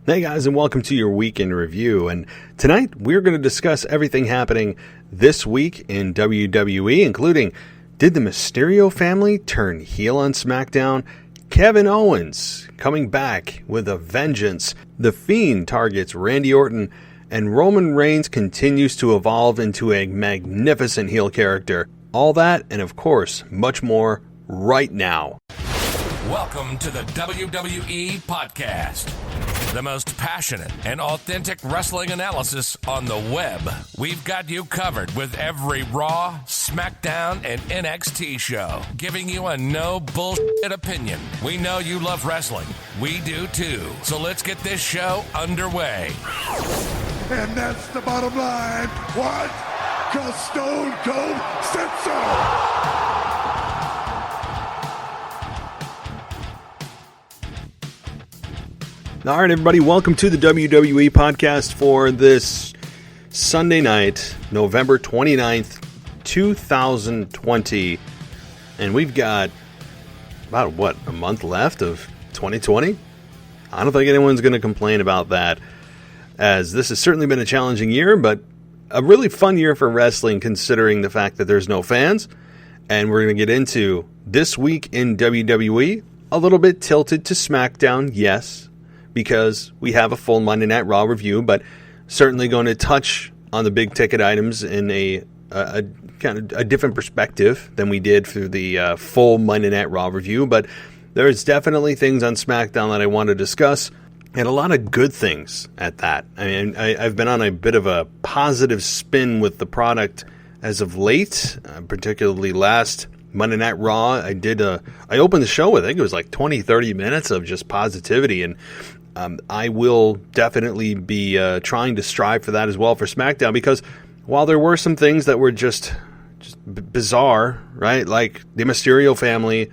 Hey guys, and welcome to your weekend review. And tonight we're going to discuss everything happening this week in WWE, including did the Mysterio family turn heel on SmackDown? Kevin Owens coming back with a vengeance. The Fiend targets Randy Orton, and Roman Reigns continues to evolve into a magnificent heel character. All that, and of course, much more right now. Welcome to the WWE Podcast, the most passionate and authentic wrestling analysis on the web. We've got you covered with every Raw, SmackDown, and NXT show, giving you a no bullshit opinion. We know you love wrestling. We do too. So let's get this show underway. And that's the bottom line. What? 'Cause Stone Cold said so. All right, everybody, welcome to the WWE Podcast for this Sunday night, November 29th, 2020. And we've got about, a month left of 2020? I don't think anyone's going to complain about that, as this has certainly been a challenging year, but a really fun year for wrestling considering the fact that there's no fans. And we're going to get into this week in WWE, a little bit tilted to SmackDown, yes, because we have a full Monday Night Raw review, but certainly going to touch on the big ticket items in a kind of a different perspective than we did through the full Monday Night Raw review. But there's definitely things on SmackDown that I want to discuss, and a lot of good things at that. I mean, I've been on a bit of a positive spin with the product as of late, particularly last Monday Night Raw. I opened the show with, I think it was like 20-30 minutes of just positivity, and I will definitely be trying to strive for that as well for SmackDown, because while there were some things that were just bizarre, right? Like the Mysterio family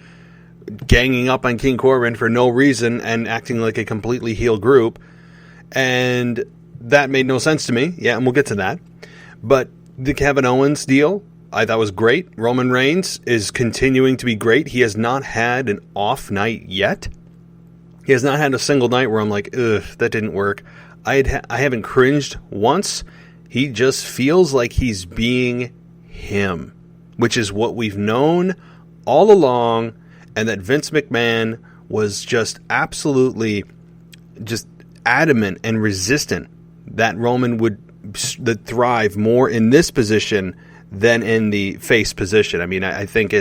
ganging up on King Corbin for no reason and acting like a completely heel group, and that made no sense to me. Yeah, and we'll get to that. But the Kevin Owens deal, I thought was great. Roman Reigns is continuing to be great. He has not had an off night yet. He has not had a single night where I'm like, ugh, that didn't work. I haven't cringed once. He just feels like he's being him, which is what we've known all along, and that Vince McMahon was just absolutely just adamant and resistant that Roman would thrive more in this position than in the face position. I mean, I think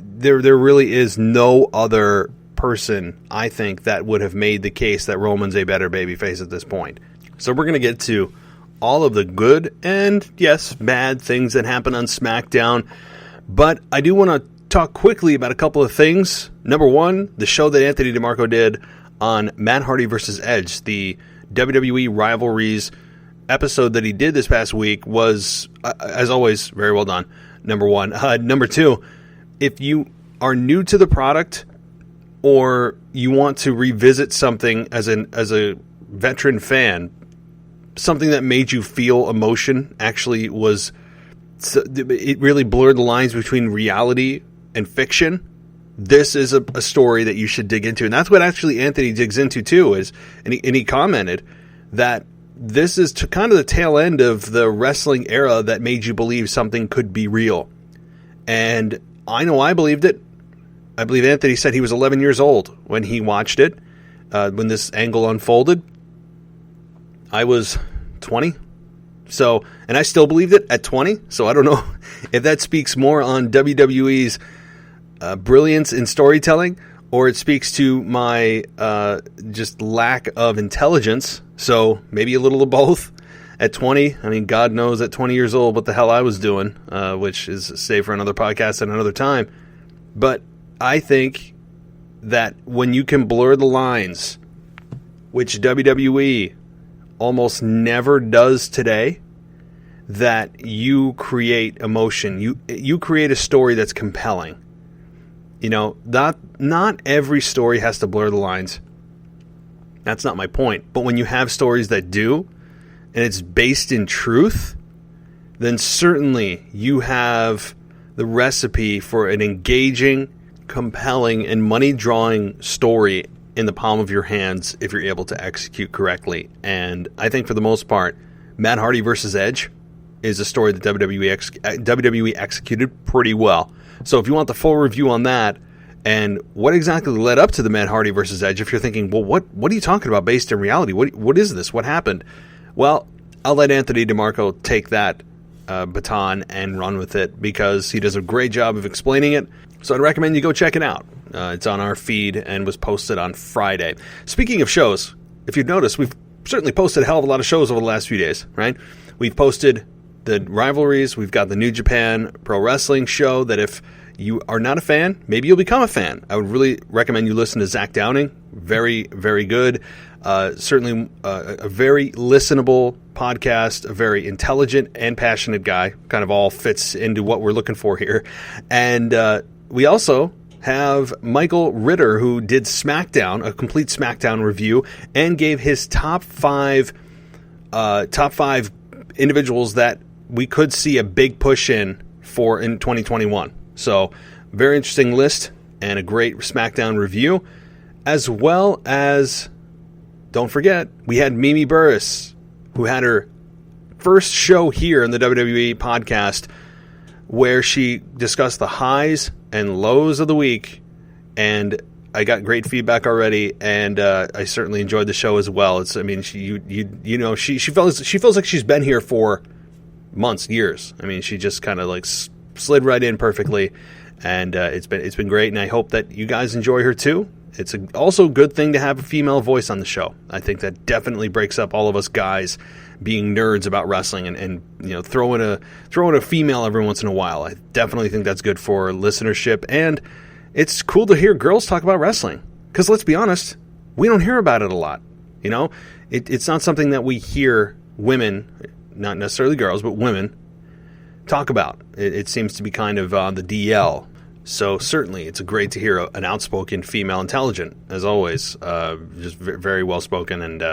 there really is no other person, I think, that would have made the case that Roman's a better babyface at this point. So we're going to get to all of the good and, yes, bad things that happen on SmackDown. But I do want to talk quickly about a couple of things. Number one, the show that Anthony DeMarco did on Matt Hardy versus Edge, the WWE Rivalries episode that he did this past week, was, as always, very well done. Number one. Number two, if you are new to the product or you want to revisit something as a veteran fan, something that made you feel emotion, actually was, it really blurred the lines between reality and fiction. This is a story that you should dig into, and that's what actually Anthony digs into too. And he commented that this is kind of the tail end of the wrestling era that made you believe something could be real. And I know I believed it. I believe Anthony said he was 11 years old when he watched it, when this angle unfolded. I was 20. So, and I still believed it at 20. So I don't know if that speaks more on WWE's brilliance in storytelling, or it speaks to my just lack of intelligence. So maybe a little of both. At 20, I mean, God knows at 20 years old what the hell I was doing, which is save for another podcast at another time. But I think that when you can blur the lines, which WWE almost never does today, that you create emotion. You create a story that's compelling. You know, not every story has to blur the lines. That's not my point. But when you have stories that do, and it's based in truth, then certainly you have the recipe for an engaging, compelling, and money-drawing story in the palm of your hands if you're able to execute correctly. And I think for the most part, Matt Hardy versus Edge is a story that WWE executed pretty well. So if you want the full review on that and what exactly led up to the Matt Hardy versus Edge, if you're thinking, well, what are you talking about based in reality? What is this? What happened? Well, I'll let Anthony DeMarco take that baton and run with it because he does a great job of explaining it. So I'd recommend you go check it out. It's on our feed and was posted on Friday. Speaking of shows, if you've noticed, we've certainly posted a hell of a lot of shows over the last few days, right? We've posted the rivalries. We've got the New Japan Pro Wrestling show that if you are not a fan, maybe you'll become a fan. I would really recommend you listen to Zach Downing. Very, very good. Certainly a very listenable podcast, a very intelligent and passionate guy. Kind of all fits into what we're looking for here. And we also have Michael Ritter, who did SmackDown, a complete SmackDown review, and gave his top five individuals that we could see a big push in 2021. So, very interesting list and a great SmackDown review, as well as, don't forget, we had Mimi Burris, who had her first show here in the WWE podcast, where she discussed the highs and lows of the week, and I got great feedback already, and I certainly enjoyed the show as well. She feels like she's been here for months, years. I mean, she just kind of like slid right in perfectly, and it's been great. And I hope that you guys enjoy her too. It's also a good thing to have a female voice on the show. I think that definitely breaks up all of us guys being nerds about wrestling, and throw in a female every once in a while. I definitely think that's good for listenership, and it's cool to hear girls talk about wrestling. Because let's be honest, we don't hear about it a lot. It's not something that we hear women, not necessarily girls, but women, talk about. It seems to be kind of on the DL. So certainly it's great to hear an outspoken female intelligent, as always. Just very well spoken, and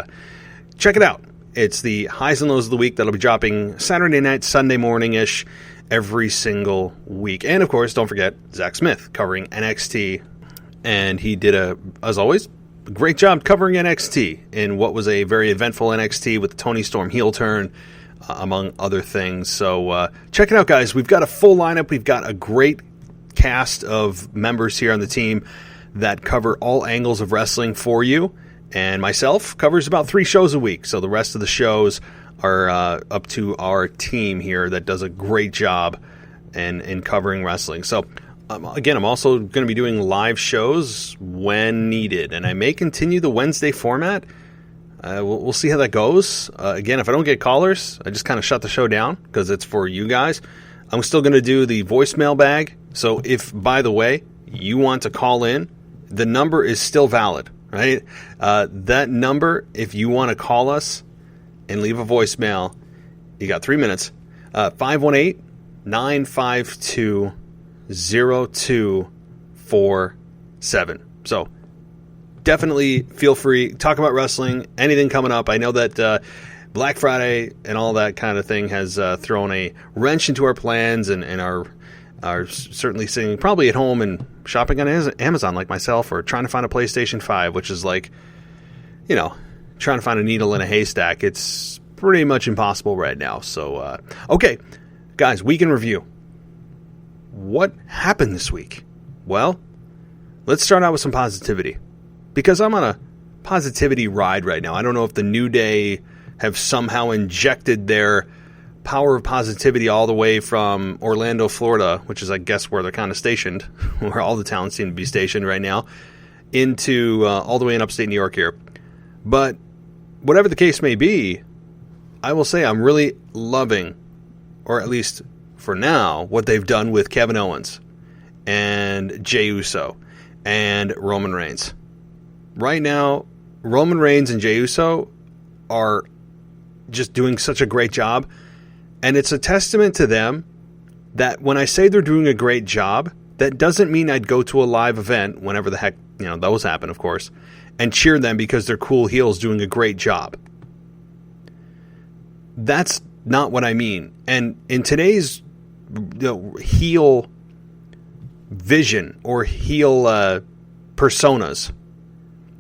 check it out. It's the highs and lows of the week that'll be dropping Saturday night, Sunday morning-ish every single week. And, of course, don't forget Zach Smith covering NXT. And he did, as always, a great job covering NXT in what was a very eventful NXT with the Toni Storm heel turn, among other things. So check it out, guys. We've got a full lineup. We've got a great cast of members here on the team that cover all angles of wrestling for you. And myself covers about 3 shows a week. So the rest of the shows are up to our team here that does a great job in covering wrestling. So, again, I'm also going to be doing live shows when needed. And I may continue the Wednesday format. We'll see how that goes. Again, if I don't get callers, I just kind of shut the show down because it's for you guys. I'm still going to do the voicemail bag. So if, by the way, you want to call in, the number is still valid. Right? That number, if you want to call us and leave a voicemail, you got 3 minutes. 518-952-0247. So definitely feel free. Talk about wrestling, anything coming up. I know that Black Friday and all that kind of thing has thrown a wrench into our plans and are certainly sitting probably at home and shopping on Amazon like myself, or trying to find a PlayStation 5, which is like, trying to find a needle in a haystack. It's pretty much impossible right now. So, okay, guys, week in review. What happened this week? Well, let's start out with some positivity, because I'm on a positivity ride right now. I don't know if the New Day have somehow injected their power of positivity all the way from Orlando, Florida, which is, I guess, where they're kind of stationed, where all the talents seem to be stationed right now, into all the way in upstate New York here. But whatever the case may be, I will say I'm really loving, or at least for now, what they've done with Kevin Owens and Jey Uso and Roman Reigns. Right now, Roman Reigns and Jey Uso are just doing such a great job. And it's a testament to them that when I say they're doing a great job, that doesn't mean I'd go to a live event, whenever the heck, those happen, of course, and cheer them because they're cool heels doing a great job. That's not what I mean. And in today's heel vision or heel personas,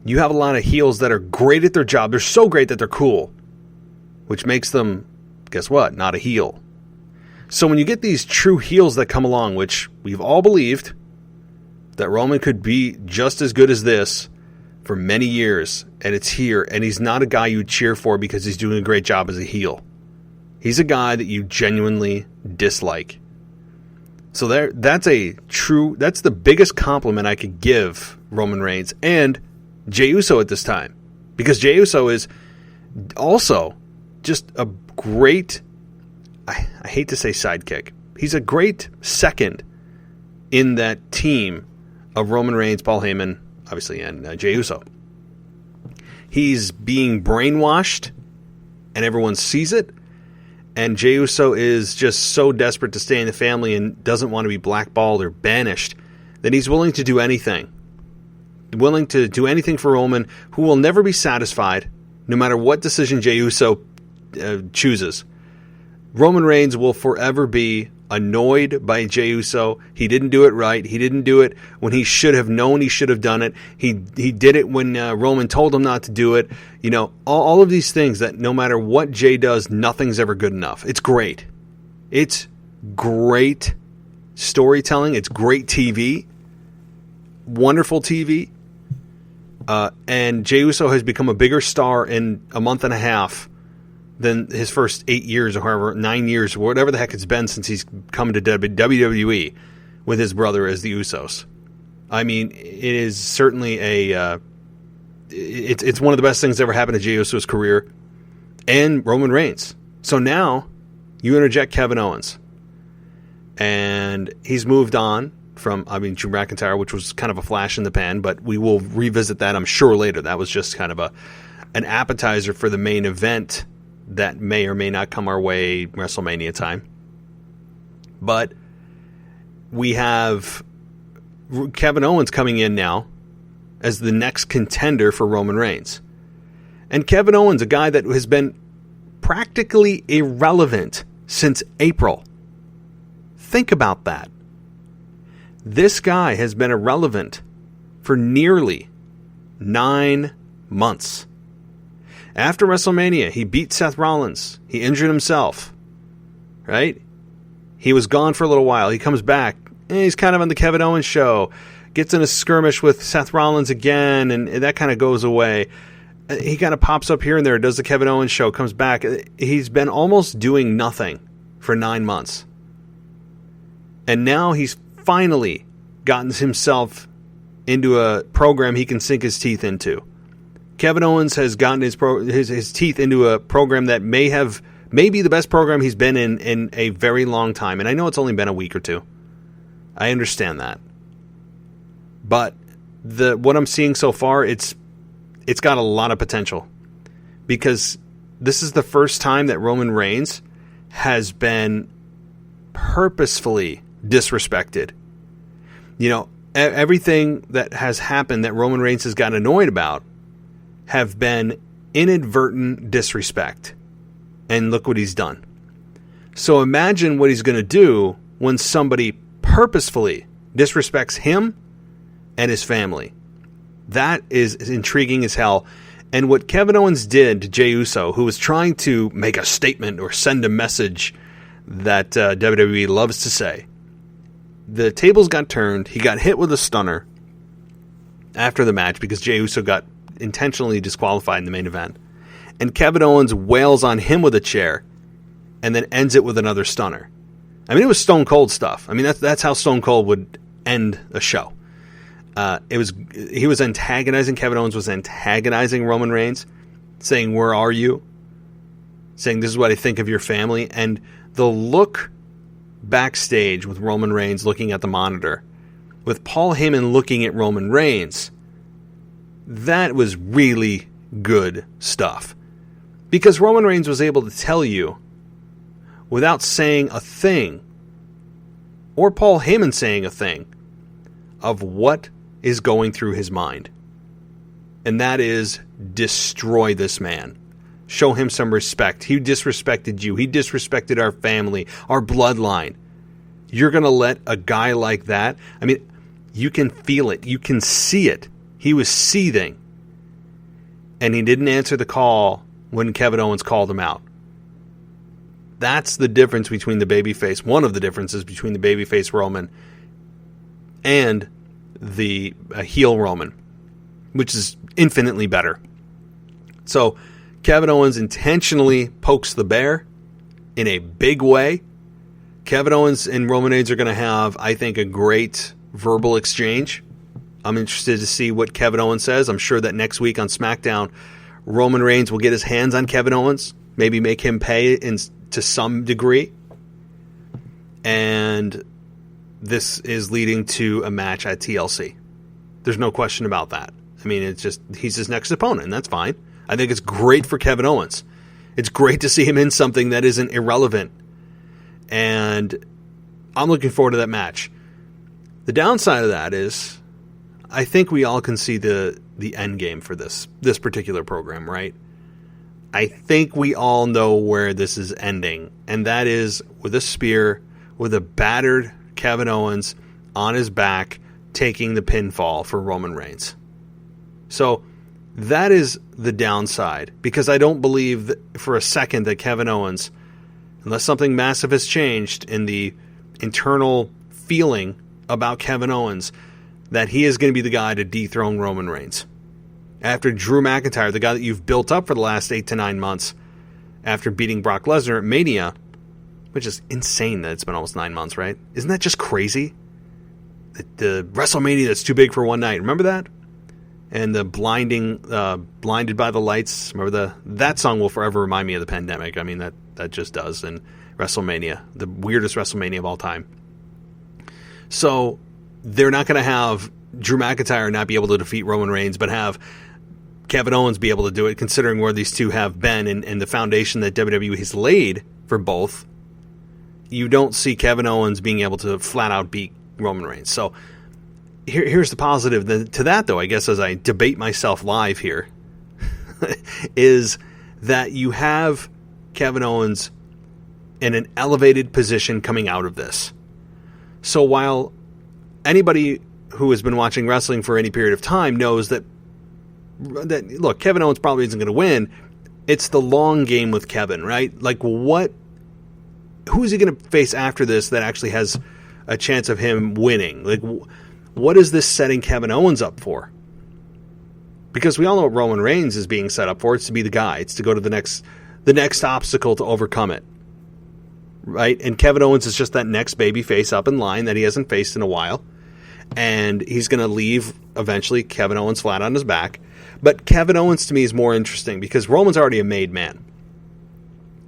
you have a lot of heels that are great at their job. They're so great that they're cool, which makes them, guess what, not a heel. So when you get these true heels that come along, which we've all believed that Roman could be just as good as this for many years, and it's here, and he's not a guy you cheer for because he's doing a great job as a heel. He's a guy that you genuinely dislike. So that's the biggest compliment I could give Roman Reigns and Jey Uso at this time. Because Jey Uso is also just a great, I hate to say sidekick. He's a great second in that team of Roman Reigns, Paul Heyman, obviously, and Jey Uso. He's being brainwashed, and everyone sees it. And Jey Uso is just so desperate to stay in the family and doesn't want to be blackballed or banished that he's willing to do anything. Willing to do anything for Roman, who will never be satisfied, no matter what decision Jey Uso chooses. Roman Reigns will forever be annoyed by Jey Uso. He didn't do it right. He didn't do it when he should have known he should have done it. He did it when Roman told him not to do it. You know, all of these things that no matter what Jey does, nothing's ever good enough. It's great. It's great storytelling. It's great TV. Wonderful TV. And Jey Uso has become a bigger star in a month and a half than his first 8 years or however, 9 years, whatever the heck it's been since he's come to WWE with his brother as the Usos. I mean, it is certainly it's one of the best things that ever happened to Jey Uso's career and Roman Reigns. So now you interject Kevin Owens. And he's moved on from, Drew McIntyre, which was kind of a flash in the pan, but we will revisit that, I'm sure, later. That was just kind of an appetizer for the main event that may or may not come our way WrestleMania time. But we have Kevin Owens coming in now as the next contender for Roman Reigns. And Kevin Owens, a guy that has been practically irrelevant since April. Think about that. This guy has been irrelevant for nearly 9 months. After WrestleMania, he beat Seth Rollins. He injured himself. Right? He was gone for a little while. He comes back. He's kind of on the Kevin Owens show. Gets in a skirmish with Seth Rollins again, and that kind of goes away. He kind of pops up here and there, does the Kevin Owens show, comes back. He's been almost doing nothing for 9 months. And now he's finally gotten himself into a program he can sink his teeth into. Kevin Owens has gotten his teeth into a program that may be the best program he's been in a very long time. And I know it's only been a week or two. I understand that. But what I'm seeing so far, it's got a lot of potential. Because this is the first time that Roman Reigns has been purposefully disrespected. You know, everything that has happened that Roman Reigns has gotten annoyed about have been inadvertent disrespect. And look what he's done. So imagine what he's going to do when somebody purposefully disrespects him and his family. That is intriguing as hell. And what Kevin Owens did to Jey Uso, who was trying to make a statement or send a message that WWE loves to say, the tables got turned. He got hit with a stunner after the match because Jey Uso got intentionally disqualified in the main event. And Kevin Owens wails on him with a chair and then ends it with another stunner. I mean, it was Stone Cold stuff. I mean, that's how Stone Cold would end a show. He was antagonizing, Kevin Owens was antagonizing Roman Reigns, saying, "Where are you?" Saying, "This is what I think of your family." And the look backstage with Roman Reigns looking at the monitor, with Paul Heyman looking at Roman Reigns, that was really good stuff. Because Roman Reigns was able to tell you, without saying a thing, or Paul Heyman saying a thing, of what is going through his mind. And that is, destroy this man. Show him some respect. He disrespected you. He disrespected our family, our bloodline. You're going to let a guy like that... I mean, you can feel it. You can see it. He was seething. and he didn't answer the call when Kevin Owens called him out. That's the difference between the babyface. One of the differences between the babyface Roman and the heel Roman, which is infinitely better. So Kevin Owens intentionally pokes the bear in a big way. Kevin Owens and Roman Reigns are going to have, I think, a great verbal exchange. I'm interested to see what Kevin Owens says. I'm sure that next week on SmackDown, Roman Reigns will get his hands on Kevin Owens, maybe make him pay to some degree. And this is leading to a match at TLC. There's no question about that. I mean, it's just, he's his next opponent, and that's fine. I think it's great for Kevin Owens. It's great to see him in something that isn't irrelevant. And I'm looking forward to that match. The downside of that is, I think we all can see the end game for this particular program, right? I think we all know where this is ending, and that is with a spear, with a battered Kevin Owens on his back, taking the pinfall for Roman Reigns. So that is the downside, because I don't believe that for a second that Kevin Owens, unless something massive has changed in the internal feeling about Kevin Owens, that he is going to be the guy to dethrone Roman Reigns. After Drew McIntyre, the guy that you've built up for the last 8 to 9 months, after beating Brock Lesnar at Mania, which is insane that it's been almost 9 months, right? Isn't that just crazy? The WrestleMania that's too big for one night. Remember that? And the blinded by the lights. Remember that song will forever remind me of the pandemic. I mean, that just does. And WrestleMania, the weirdest WrestleMania of all time. So they're not going to have Drew McIntyre not be able to defeat Roman Reigns, but have Kevin Owens be able to do it, considering where these two have been and the foundation that WWE has laid for both. You don't see Kevin Owens being able to flat out beat Roman Reigns. So here's the positive to that, though, I guess, as I debate myself live here, is that you have Kevin Owens in an elevated position coming out of this. So while anybody who has been watching wrestling for any period of time knows that look, Kevin Owens probably isn't going to win, it's the long game with Kevin, right? Like, who is he going to face after this that actually has a chance of him winning? Like, what is this setting Kevin Owens up for? Because we all know what Roman Reigns is being set up for. It's to be the guy. It's to go to the next obstacle to overcome it, right? And Kevin Owens is just that next baby face up in line that he hasn't faced in a while. And he's going to leave, eventually, Kevin Owens flat on his back. But Kevin Owens, to me, is more interesting because Roman's already a made man.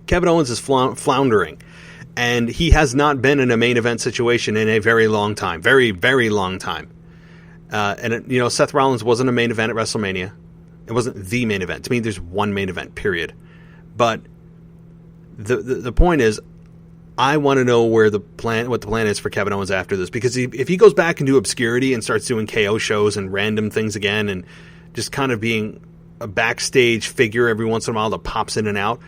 Kevin Owens is floundering. And he has not been in a main event situation in a very long time. Very, very long time. Seth Rollins wasn't a main event at WrestleMania. It wasn't the main event. To me, there's one main event, period. But the point is, I want to know what the plan is for Kevin Owens after this. Because if he goes back into obscurity and starts doing KO shows and random things again and just kind of being a backstage figure every once in a while that pops in and out,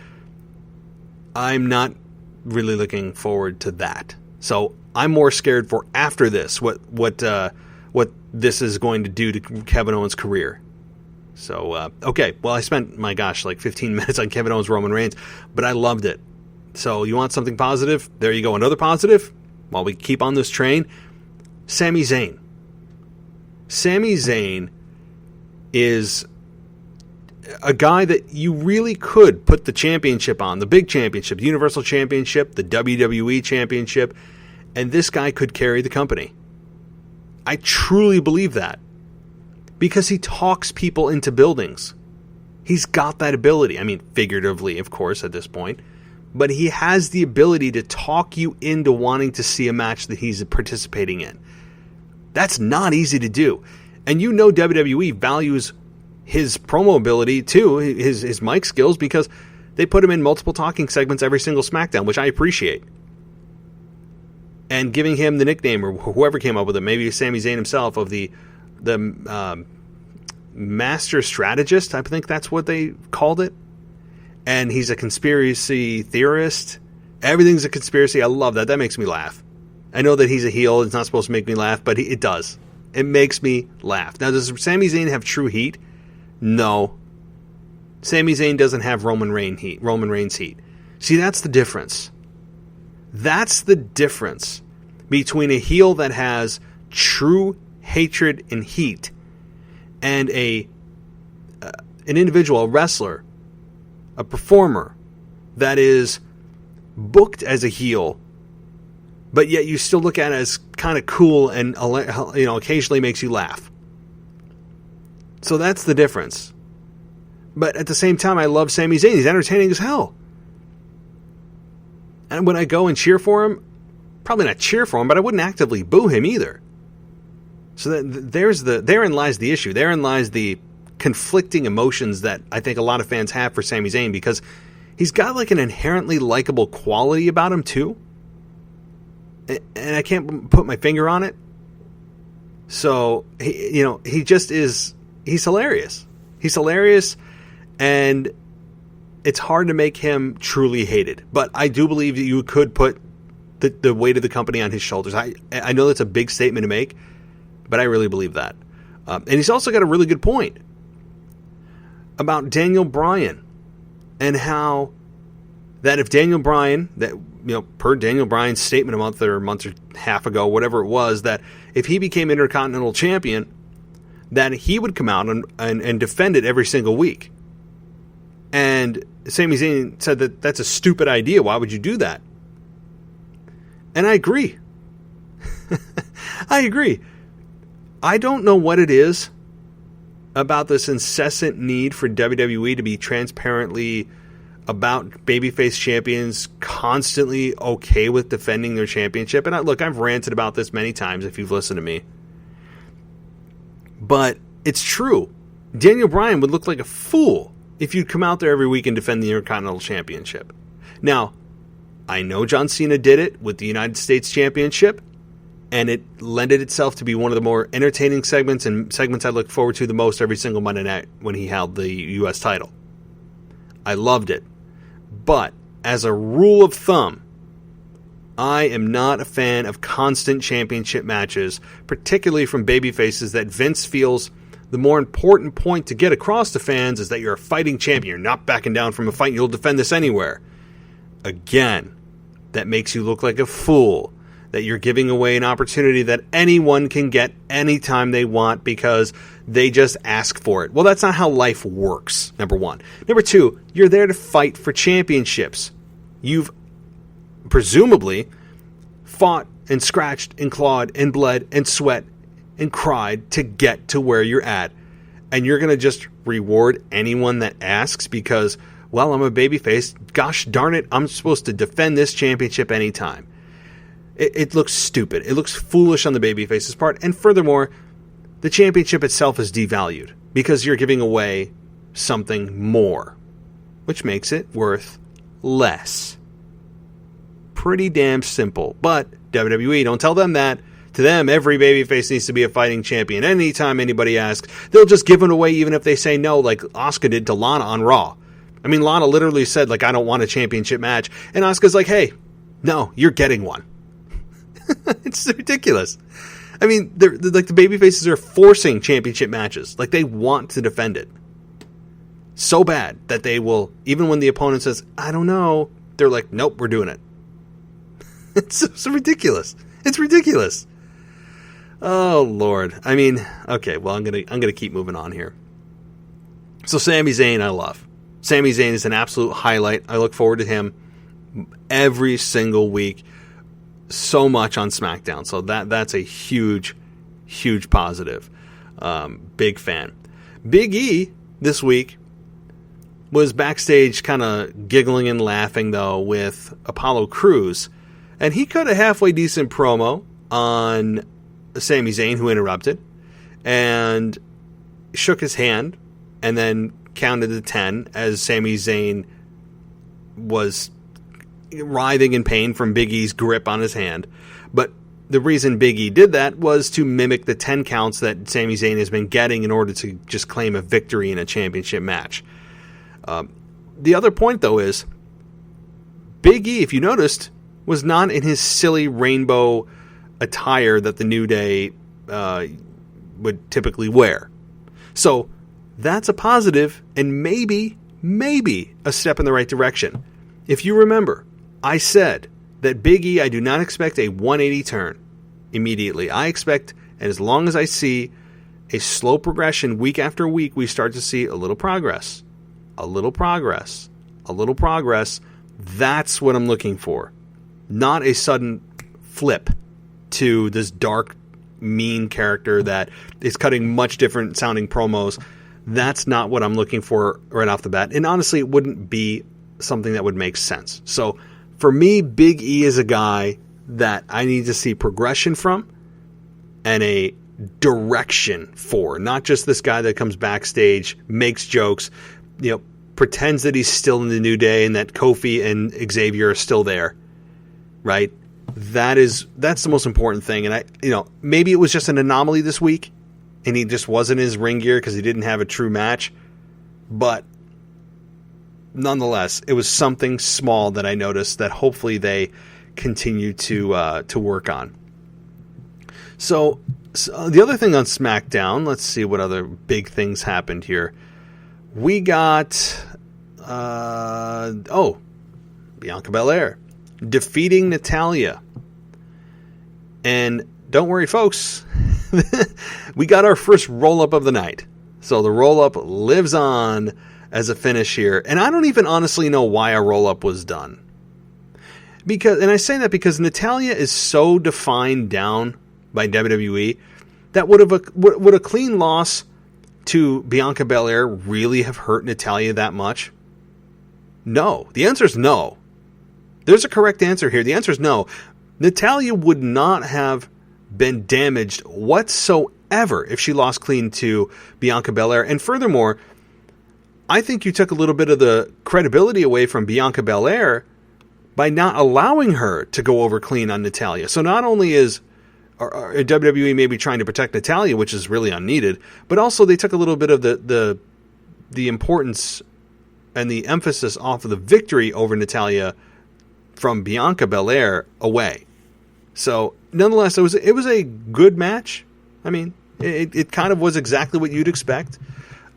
I'm not really looking forward to that. So I'm more scared for after this, what this is going to do to Kevin Owens' career. So, okay, well, I spent, my gosh, like 15 minutes on Kevin Owens, Roman Reigns, but I loved it. So you want something positive? There you go. Another positive, while we keep on this train, Sami Zayn. Sami Zayn is a guy that you really could put the championship on, the big championship, the Universal Championship, the WWE Championship, and this guy could carry the company. I truly believe that because he talks people into buildings. He's got that ability. I mean, figuratively, of course, at this point, but he has the ability to talk you into wanting to see a match that he's participating in. That's not easy to do. And you know WWE values his promo ability too, his mic skills, because they put him in multiple talking segments every single SmackDown, which I appreciate. And giving him the nickname, or whoever came up with it, maybe Sami Zayn himself, of the master strategist, I think that's what they called it. And he's a conspiracy theorist. Everything's a conspiracy. I love that. That makes me laugh. I know that he's a heel. It's not supposed to make me laugh, but it does. It makes me laugh. Now, does Sami Zayn have true heat? No. Sami Zayn doesn't have Roman Reigns heat. See, that's the difference. That's the difference between a heel that has true hatred and heat and an individual, a wrestler, a performer that is booked as a heel, but yet you still look at it as kind of cool and occasionally makes you laugh. So that's the difference. But at the same time, I love Sami Zayn. He's entertaining as hell. And when I go and cheer for him, probably not cheer for him, but I wouldn't actively boo him either. So therein lies the issue. Therein lies the conflicting emotions that I think a lot of fans have for Sami Zayn, because he's got like an inherently likable quality about him too. And I can't put my finger on it. So, he just is, he's hilarious. He's hilarious, and it's hard to make him truly hated. But I do believe that you could put the weight of the company on his shoulders. I know that's a big statement to make, but I really believe that. And he's also got a really good point about Daniel Bryan, and how that if Daniel Bryan, per Daniel Bryan's statement a month or a half ago, whatever it was, that if he became Intercontinental Champion, that he would come out and defend it every single week. And Sami Zayn said that that's a stupid idea. Why would you do that? And I agree. I agree. I don't know what it is about this incessant need for WWE to be transparently about babyface champions constantly okay with defending their championship. And I've ranted about this many times if you've listened to me. But it's true. Daniel Bryan would look like a fool if you'd come out there every week and defend the Intercontinental Championship. Now, I know John Cena did it with the United States Championship, and it lended itself to be one of the more entertaining segments, and segments I look forward to the most every single Monday night when he held the U.S. title. I loved it. But as a rule of thumb, I am not a fan of constant championship matches, particularly from babyfaces that Vince feels the more important point to get across to fans is that you're a fighting champion. You're not backing down from a fight. You'll defend this anywhere. Again, that makes you look like a fool, that you're giving away an opportunity that anyone can get anytime they want because they just ask for it. Well, that's not how life works, number one. Number two, you're there to fight for championships. You've presumably fought and scratched and clawed and bled and sweat and cried to get to where you're at. And you're going to just reward anyone that asks because, well, I'm a babyface. Gosh darn it, I'm supposed to defend this championship anytime. It looks stupid. It looks foolish on the babyface's part. And furthermore, the championship itself is devalued because you're giving away something more, which makes it worth less. Pretty damn simple. But WWE, don't tell them that. To them, every babyface needs to be a fighting champion. Anytime anybody asks, they'll just give it away even if they say no, like Asuka did to Lana on Raw. I mean, Lana literally said, like, I don't want a championship match. And Asuka's like, hey, no, you're getting one. It's ridiculous. I mean, they're like the babyfaces are forcing championship matches. Like, they want to defend it so bad that they will, even when the opponent says, I don't know, they're like, nope, we're doing it. It's so ridiculous. It's ridiculous. Oh, Lord. I mean, okay, well, I'm gonna keep moving on here. So Sami Zayn, I love. Sami Zayn is an absolute highlight. I look forward to him every single week so much on SmackDown. So that's a huge, huge positive. Big fan. Big E this week was backstage kind of giggling and laughing, though, with Apollo Crews. And he cut a halfway decent promo on Sami Zayn, who interrupted, and shook his hand and then counted to 10 as Sami Zayn was writhing in pain from Big E's grip on his hand. But the reason Big E did that was to mimic the 10 counts that Sami Zayn has been getting in order to just claim a victory in a championship match. The other point, though, is Big E, if you noticed, was not in his silly rainbow attire that the New Day would typically wear. So that's a positive, and maybe maybe a step in the right direction. If you remember, I said that Big E, I do not expect a 180 turn immediately. I expect, and as long as I see a slow progression week after week, we start to see a little progress. A little progress. A little progress. That's what I'm looking for. Not a sudden flip to this dark, mean character that is cutting much different sounding promos. That's not what I'm looking for right off the bat. And honestly, it wouldn't be something that would make sense. So for me, Big E is a guy that I need to see progression from and a direction for. Not just this guy that comes backstage, makes jokes, pretends that he's still in the New Day and that Kofi and Xavier are still there. Right? That's the most important thing. And maybe it was just an anomaly this week and he just wasn't in his ring gear because he didn't have a true match. But nonetheless, it was something small that I noticed that hopefully they continue to work on. So the other thing on SmackDown, let's see what other big things happened here. We got Bianca Belair defeating Natalya. And don't worry, folks, we got our first roll-up of the night. So the roll-up lives on as a finish here. And I don't even honestly know why a roll-up was done. And I say that because Natalya is so defined down by WWE that would a clean loss to Bianca Belair really have hurt Natalya that much? No. The answer is no. There's a correct answer here. The answer is no. Natalya would not have been damaged whatsoever if she lost clean to Bianca Belair. And furthermore, I think you took a little bit of the credibility away from Bianca Belair by not allowing her to go over clean on Natalya. So not only is WWE maybe trying to protect Natalya, which is really unneeded, but also they took a little bit of the importance and the emphasis off of the victory over Natalya from Bianca Belair away. So nonetheless, it was a good match. I mean, it kind of was exactly what you'd expect,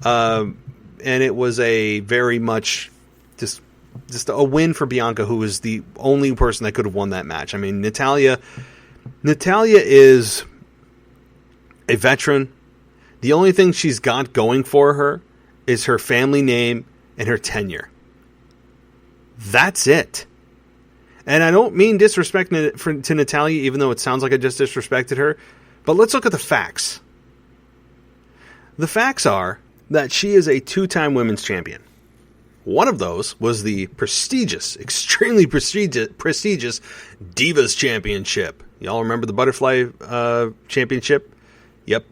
and it was a very much just a win for Bianca, who was the only person that could have won that match. I mean, Natalya is a veteran. The only thing she's got going for her is her family name and her tenure. That's it. And I don't mean disrespecting to Natalya, even though it sounds like I just disrespected her. But let's look at the facts. The facts are that she is a 2-time women's champion. One of those was the extremely prestigious Divas Championship. Y'all remember the Butterfly Championship? Yep.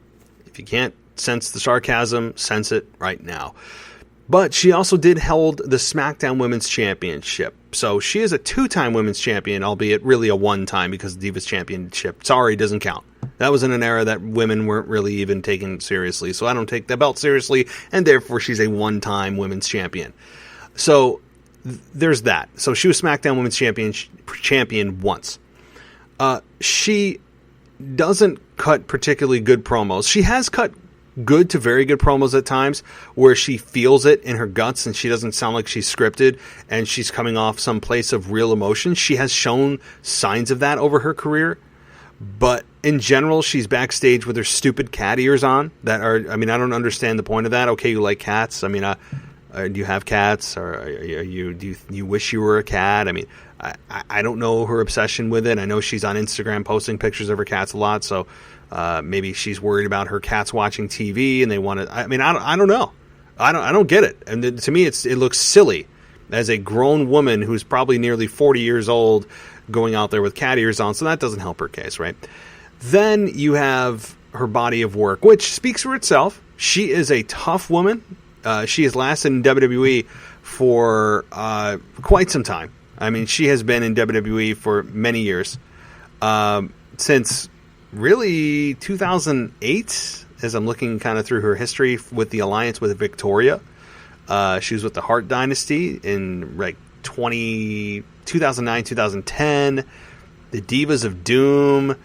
If you can't sense the sarcasm, sense it right now. But she also did hold the SmackDown Women's Championship. So she is a 2-time women's champion, albeit really a 1-time because the Divas Championship, doesn't count. That was in an era that women weren't really even taken seriously. So I don't take the belt seriously, and therefore she's a 1-time women's champion. So there's that. So she was SmackDown Women's Champion once. She doesn't cut particularly good promos. She has cut good to very good promos at times where she feels it in her guts and she doesn't sound like she's scripted and she's coming off some place of real emotion. She has shown signs of that over her career. But in general, she's backstage with her stupid cat ears on. I don't understand the point of that. Okay, you like cats. I mean, do you have cats? Or do you wish you were a cat? I mean, I don't know her obsession with it. I know she's on Instagram posting pictures of her cats a lot, so maybe she's worried about her cats watching TV and they want to. I mean, I don't know. I don't get it. And to me, it looks silly as a grown woman who's probably nearly 40 years old going out there with cat ears on. So that doesn't help her case, right? Then you have her body of work, which speaks for itself. She is a tough woman. She has lasted in WWE for quite some time. I mean, she has been in WWE for many years. Since really 2008, as I'm looking kind of through her history with the alliance with Victoria. She was with the Hart Dynasty in like 2009, 2010. The Divas of Doom.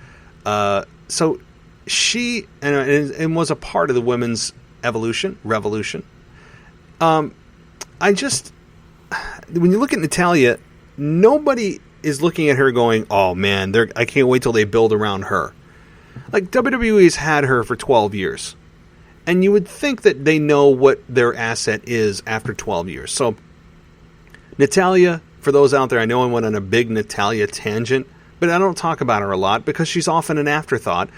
So she and was a part of the women's revolution. when you look at Natalya, nobody is looking at her going, oh man, I can't wait till they build around her. Like, WWE's had her for 12 years. And you would think that they know what their asset is after 12 years. So, Natalya, for those out there, I know I went on a big Natalya tangent, but I don't talk about her a lot because she's often an afterthought.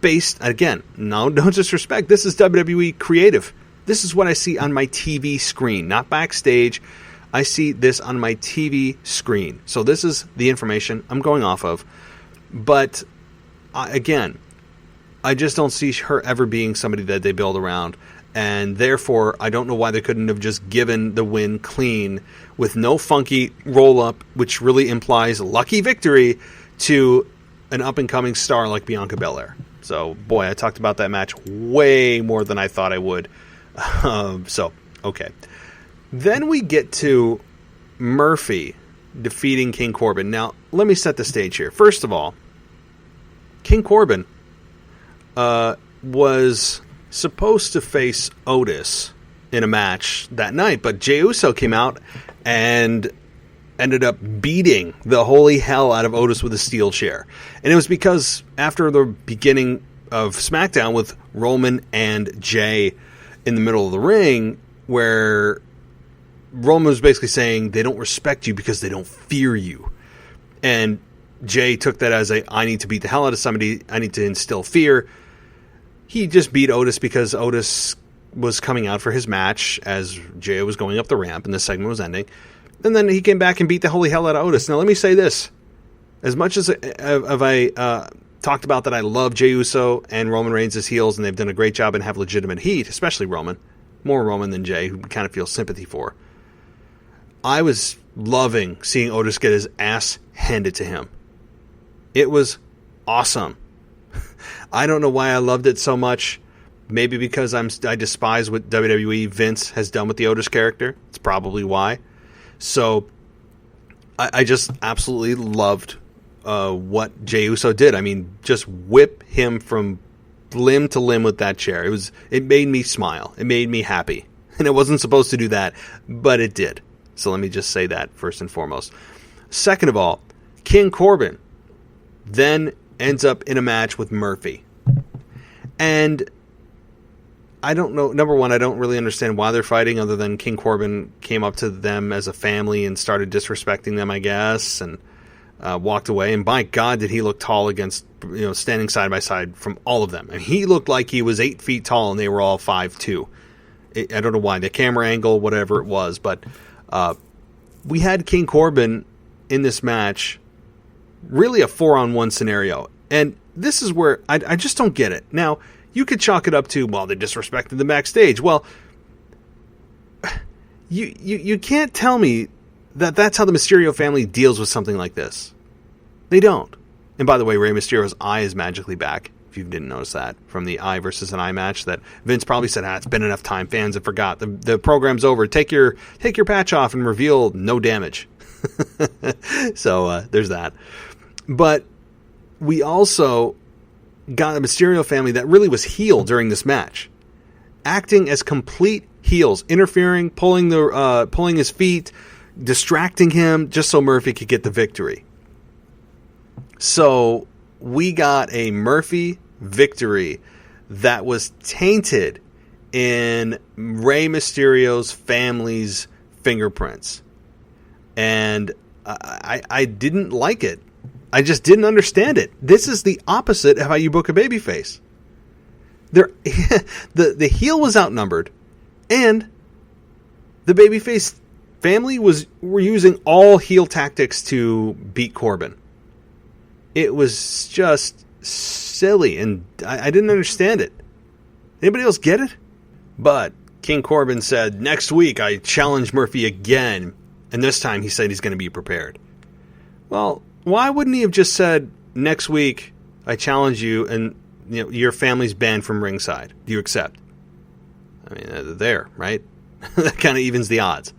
Based, again, no disrespect, this is WWE creative. This is what I see on my TV screen, not backstage. I see this on my TV screen. So this is the information I'm going off of. But, again, I just don't see her ever being somebody that they build around. And therefore, I don't know why they couldn't have just given the win clean with no funky roll-up, which really implies lucky victory, to an up-and-coming star like Bianca Belair. So, boy, I talked about that match way more than I thought I would. Okay. Then we get to Murphy defeating King Corbin. Now, let me set the stage here. First of all, King Corbin was supposed to face Otis in a match that night, but Jey Uso came out and ended up beating the holy hell out of Otis with a steel chair. And it was because after the beginning of SmackDown with Roman and Jey in the middle of the ring, where Roman was basically saying they don't respect you because they don't fear you. And Jey took that as I need to beat the hell out of somebody, I need to instill fear. He just beat Otis because Otis was coming out for his match as Jey was going up the ramp and the segment was ending. And then he came back and beat the holy hell out of Otis. Now, let me say this. As much as I talked about that I love Jey Uso and Roman Reigns as heels, and they've done a great job and have legitimate heat, especially Roman, more Roman than Jey, who kind of feel sympathy for. I was loving seeing Otis get his ass handed to him. It was awesome. I don't know why I loved it so much. Maybe because I despise what WWE Vince has done with the Otis character. It's probably why. So I just absolutely loved what Jey Uso did. I mean, just whip him from limb to limb with that chair. It made me smile. It made me happy. And it wasn't supposed to do that, but it did. So let me just say that first and foremost. Second of all, King Corbin then ends up in a match with Murphy. And I don't know. Number one, I don't really understand why they're fighting, other than King Corbin came up to them as a family and started disrespecting them, I guess, and walked away. And by God, did he look tall against, standing side by side from all of them. And he looked like he was 8 feet tall and they were all 5'2". I don't know why, the camera angle, whatever it was, but we had King Corbin in this match, really a 4-on-1 scenario. And this is where I just don't get it. Now, you could chalk it up to, well, they disrespected the backstage. Well, you can't tell me that that's how the Mysterio family deals with something like this. They don't. And by the way, Rey Mysterio's eye is magically back, if you didn't notice that, from the eye versus an eye match that Vince probably said, it's been enough time, fans have forgot. The program's over. Take your patch off and reveal no damage. So there's that. But we also got a Mysterio family that really was heel during this match, acting as complete heels, interfering, pulling his feet, distracting him just so Murphy could get the victory. So we got a Murphy victory that was tainted in Rey Mysterio's family's fingerprints. And I didn't like it. I just didn't understand it. This is the opposite of how you book a babyface. The heel was outnumbered, and the babyface family were using all heel tactics to beat Corbin. It was just silly, and I didn't understand it. Anybody else get it? But King Corbin said, next week I challenge Murphy again, and this time he said he's going to be prepared. Well, why wouldn't he have just said, next week, I challenge you, and your family's banned from ringside. Do you accept? I mean, they're there, right? That kind of evens the odds.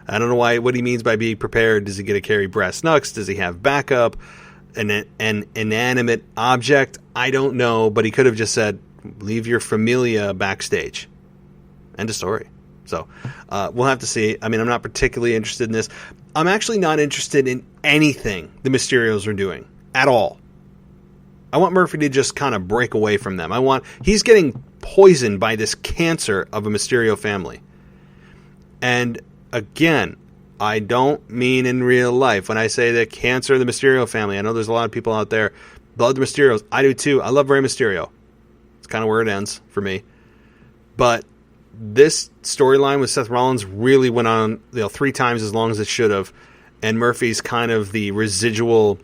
I don't know what he means by being prepared. Does he get to carry brass knucks? Does he have backup? An inanimate object? I don't know, but he could have just said, leave your familia backstage. End of story. So we'll have to see. I mean, I'm not particularly interested in this. I'm actually not interested in anything the Mysterios are doing at all. I want Murphy to just kind of break away from them. He's getting poisoned by this cancer of a Mysterio family. And again, I don't mean in real life. When I say the cancer of the Mysterio family, I know there's a lot of people out there love the Mysterios. I do too. I love Rey Mysterio. It's kind of where it ends for me. But this storyline with Seth Rollins really went on 3 times as long as it should have. And Murphy's kind of the residual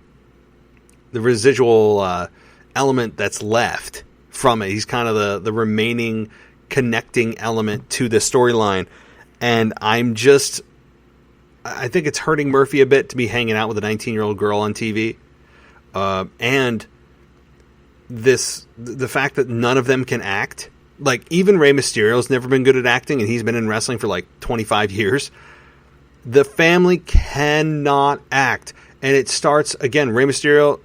element that's left from it. He's kind of the remaining connecting element to the storyline. And I think it's hurting Murphy a bit to be hanging out with a 19-year-old girl on TV. And the fact that none of them can act. Like, even Rey Mysterio's never been good at acting, and he's been in wrestling for like 25 years. The family cannot act. And it starts, again, Rey Mysterio,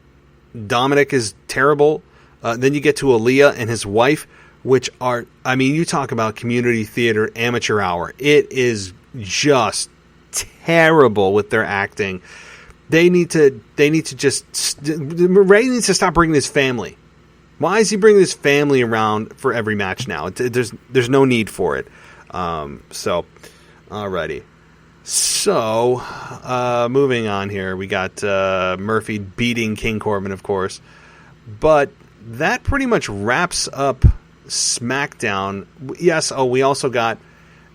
Dominic is terrible. Then you get to Aaliyah and his wife, which are, I mean, you talk about community theater amateur hour. It is just terrible with their acting. They need to just, Rey needs to stop bringing his family. Why is he bringing his family around for every match now? There's no need for it. Alrighty. So, moving on here, we got Murphy beating King Corbin, of course. But that pretty much wraps up SmackDown. Yes, we also got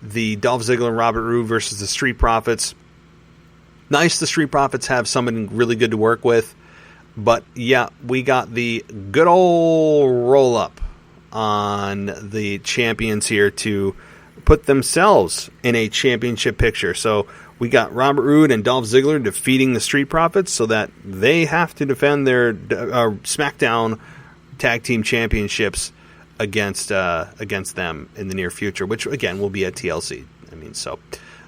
the Dolph Ziggler and Robert Roode versus the Street Profits. Nice the Street Profits have someone really good to work with. But, yeah, we got the good old roll-up on the champions here to put themselves in a championship picture. So we got Robert Roode and Dolph Ziggler defeating the Street Profits so that they have to defend their SmackDown Tag Team Championships against them in the near future, which, again, will be at TLC. I mean, so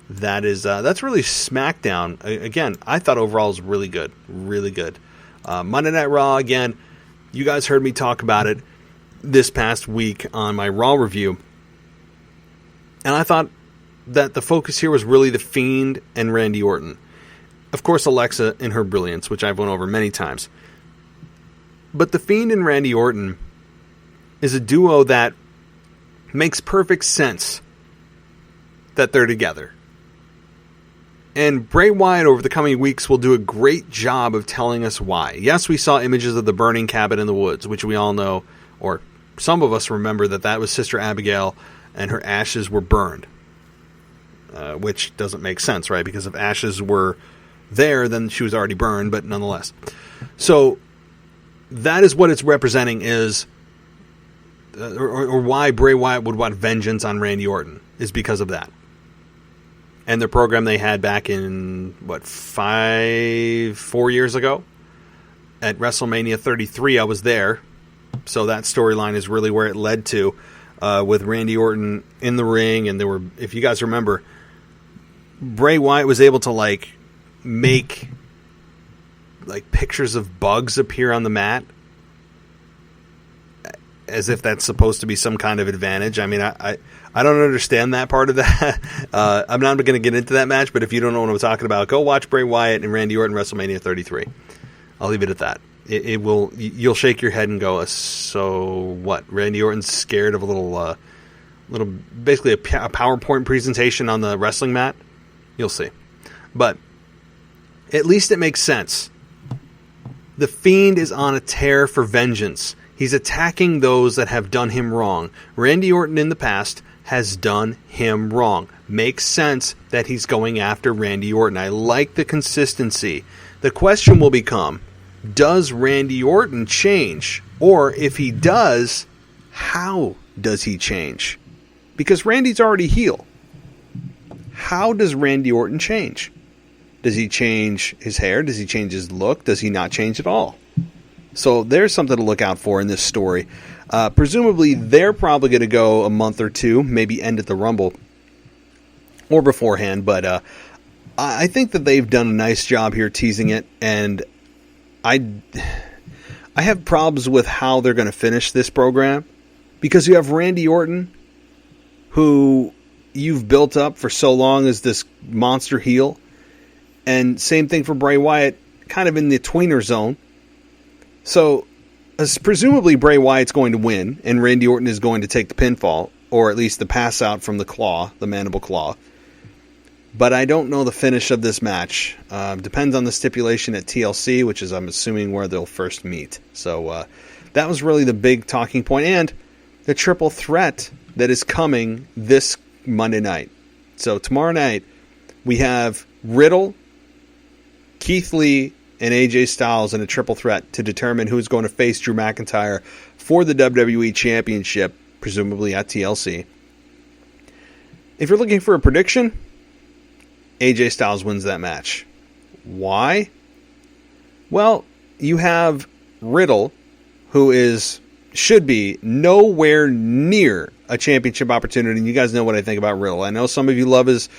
that's really SmackDown. Again, I thought overall it was really good. Really good. Monday Night Raw, again, you guys heard me talk about it this past week on my Raw review. And I thought that the focus here was really The Fiend and Randy Orton. Of course, Alexa in her brilliance, which I've went over many times. But The Fiend and Randy Orton is a duo that makes perfect sense that they're together. And Bray Wyatt over the coming weeks will do a great job of telling us why. Yes, we saw images of the burning cabin in the woods, which we all know, or some of us remember that was Sister Abigail and her ashes were burned. Which doesn't make sense, right? Because if ashes were there, then she was already burned, but nonetheless. So that is what it's representing is, or why Bray Wyatt would want vengeance on Randy Orton, is because of that. And the program they had back in, 4 years ago? At WrestleMania 33, I was there. So that storyline is really where it led to, with Randy Orton in the ring. And there were, if you guys remember, Bray Wyatt was able to, make, pictures of bugs appear on the mat. As if that's supposed to be some kind of advantage. I mean, I don't understand that part of that. I'm not going to get into that match, but if you don't know what I'm talking about, go watch Bray Wyatt and Randy Orton WrestleMania 33. I'll leave it at that. You'll shake your head and go, so what? Randy Orton's scared of a little basically a PowerPoint presentation on the wrestling mat? You'll see. But at least it makes sense. The Fiend is on a tear for vengeance. He's attacking those that have done him wrong. Randy Orton in the past has done him wrong. Makes sense that he's going after Randy Orton. I like the consistency. The question will become, does Randy Orton change? Or if he does, how does he change? Because Randy's already heel. How does Randy Orton change? Does he change his hair? Does he change his look? Does he not change at all? So there's something to look out for in this story. Presumably, they're probably going to go a month or two, maybe end at the Rumble or beforehand. But I think that they've done a nice job here teasing it. And I have problems with how they're going to finish this program. Because you have Randy Orton, who you've built up for so long as this monster heel. And same thing for Bray Wyatt, kind of in the tweener zone. So, presumably Bray Wyatt's going to win, and Randy Orton is going to take the pinfall, or at least the pass out from the claw, the mandible claw. But I don't know the finish of this match. Depends on the stipulation at TLC, which is, I'm assuming, where they'll first meet. So that was really the big talking point, and the triple threat that is coming this Monday night. So tomorrow night, we have Riddle, Keith Lee, and AJ Styles in a triple threat to determine who's going to face Drew McIntyre for the WWE Championship, presumably at TLC. If you're looking for a prediction, AJ Styles wins that match. Why? Well, you have Riddle, who should be nowhere near a championship opportunity. And you guys know what I think about Riddle. I know some of you love his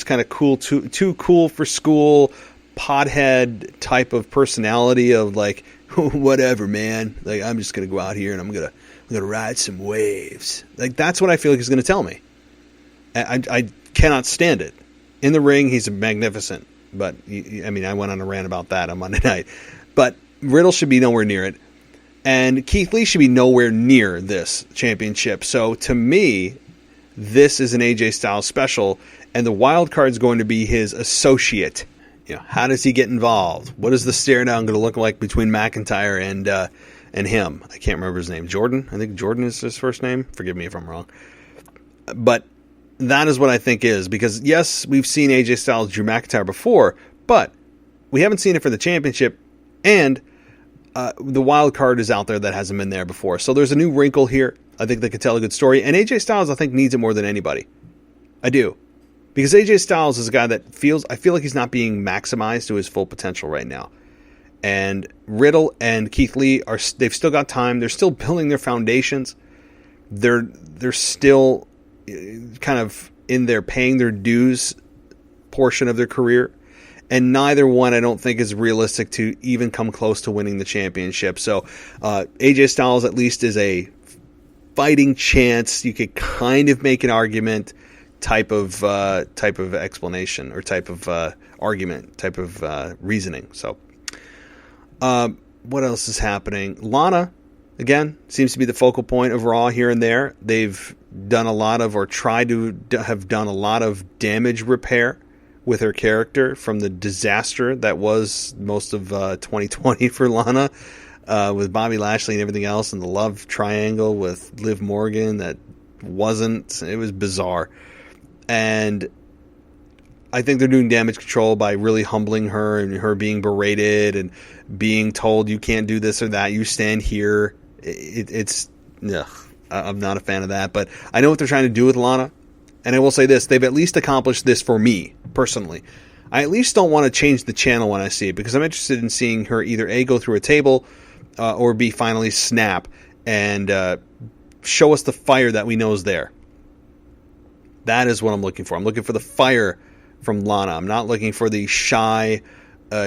kind of cool, too cool for school, pothead type of personality of like, whatever, man. Like, I'm just gonna go out here and I'm gonna ride some waves. Like, that's what I feel like he's gonna tell me. I cannot stand it. In the ring, he's magnificent. But, I mean, I went on a rant about that on Monday night. But Riddle should be nowhere near it. And Keith Lee should be nowhere near this championship. So, to me, this is an AJ Styles special. And the wild card is going to be his associate. You know, how does he get involved? What is the stare down going to look like between McIntyre and him? I can't remember his name. Jordan? I think Jordan is his first name. Forgive me if I'm wrong. But that is what I think is. Because, yes, we've seen AJ Styles, Drew McIntyre before, but we haven't seen it for the championship, and the wild card is out there that hasn't been there before. So there's a new wrinkle here. I think they could tell a good story. And AJ Styles, I think, needs it more than anybody. I do. Because AJ Styles is a guy that I feel like he's not being maximized to his full potential right now. And Riddle and Keith Lee they've still got time. They're still building their foundations. They're still kind of in their paying their dues portion of their career. And neither one, I don't think, is realistic to even come close to winning the championship. So AJ Styles at least is a fighting chance. You could kind of make an argument type of explanation or type of argument, type of reasoning. So what else is happening? Lana, again, seems to be the focal point of Raw here and there. They've done a lot of, or tried to have done a lot of damage repair with her character from the disaster that was most of 2020 for Lana, with Bobby Lashley and everything else, and the love triangle with Liv Morgan that it was bizarre. And I think they're doing damage control by really humbling her and her being berated and being told you can't do this or that. You stand here. I'm not a fan of that. But I know what they're trying to do with Lana. And I will say this. They've at least accomplished this for me, personally. I at least don't want to change the channel when I see it, because I'm interested in seeing her either A, go through a table, or B, finally snap and show us the fire that we know is there. That is what I'm looking for. I'm looking for the fire from Lana. I'm not looking for the shy,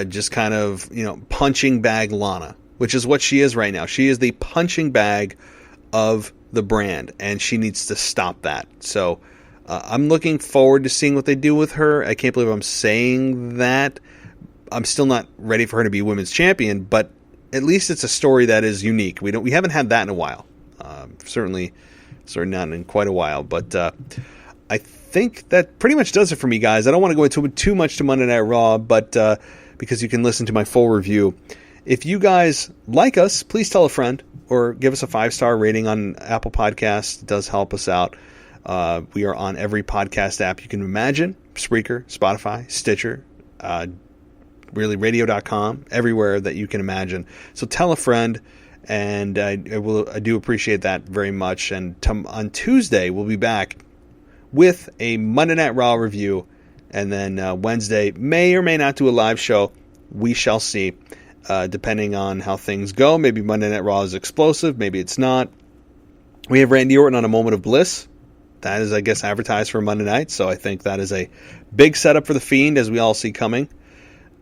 just kind of, punching bag Lana, which is what she is right now. She is the punching bag of the brand, and she needs to stop that. So I'm looking forward to seeing what they do with her. I can't believe I'm saying that. I'm still not ready for her to be women's champion, but at least it's a story that is unique. We haven't had that in a while. Certainly not in quite a while, but I think that pretty much does it for me, guys. I don't want to go into too much to Monday Night Raw, but because you can listen to my full review. If you guys like us, please tell a friend or give us a 5-star rating on Apple Podcasts. It does help us out. We are on every podcast app you can imagine. Spreaker, Spotify, Stitcher, really radio.com, everywhere that you can imagine. So tell a friend, and I do appreciate that very much. And on Tuesday, we'll be back with a Monday Night Raw review, and then Wednesday may or may not do a live show. We shall see, depending on how things go. Maybe Monday Night Raw is explosive, maybe it's not. We have Randy Orton on a Moment of Bliss. That is, I guess, advertised for Monday night, so I think that is a big setup for the Fiend, as we all see coming.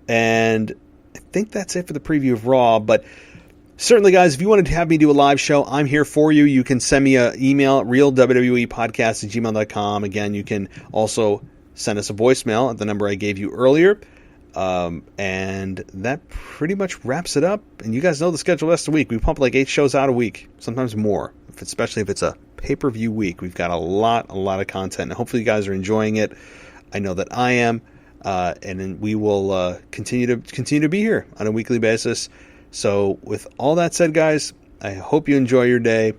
And I think that's it for the preview of Raw, but Certainly, guys, if you wanted to have me do a live show, I'm here for you. You can send me an email at realwwepodcast@gmail.com. Again, you can also send us a voicemail at the number I gave you earlier. And that pretty much wraps it up. And you guys know the schedule rest of the week. We pump like 8 shows out a week, sometimes more, especially if it's a pay-per-view week. We've got a lot of content, and hopefully you guys are enjoying it. I know that I am, and then we will continue to be here on a weekly basis. So with all that said, guys, I hope you enjoy your day.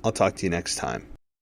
I'll talk to you next time.